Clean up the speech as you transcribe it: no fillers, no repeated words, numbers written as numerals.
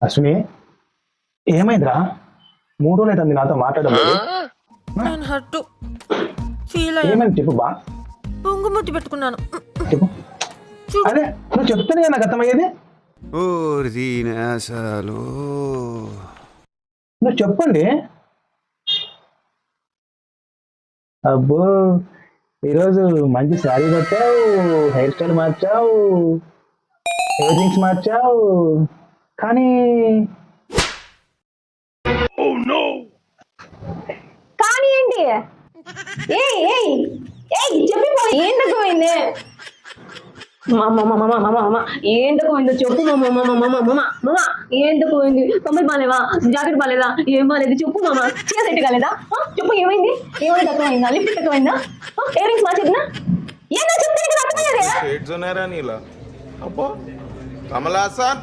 అశ్విని ఏమైందిరా? 3 రోజులు అవుతుంది నాతో మాట్లాడడం లేదు. నేను హట్టు ఫీల్ ఏమైంది చెప్పు బా, పొంగుముద్దు పెట్టుకున్నాను. చెప్పు. అదే నువ్వు చెప్తానే నాకు అర్థమయ్యేది. నువ్వు చెప్పండి. అబ్బో ఈరోజు మంచి శారీ కట్టావు, హెయిర్ స్టైల్ మార్చావు, ఇయర్ రింగ్స్ మార్చావు, కానీ కానీ ఏంటి? ఏయ్ ఏయ్ ఏయ్ చెప్పి ఏంటకు పోయింది? ఏంటకు పోయిందో చెప్పు. ఏంటకు పోయింది? కమ్మలు బాలేవా? జాకెట్ బాలేదా? ఏం బాలేదు చెప్పు మామ. చీర సెట్ కాలేదా? చెప్పు ఏమైంది? ఏమైంది? అర్థమైందా? లిప్టిక్ అర్థమైందా? ఇయర్ రింగ్స్ మార్చేద్దా? ఏంటో చెప్తే అర్థమయ్యేది. कमल हासन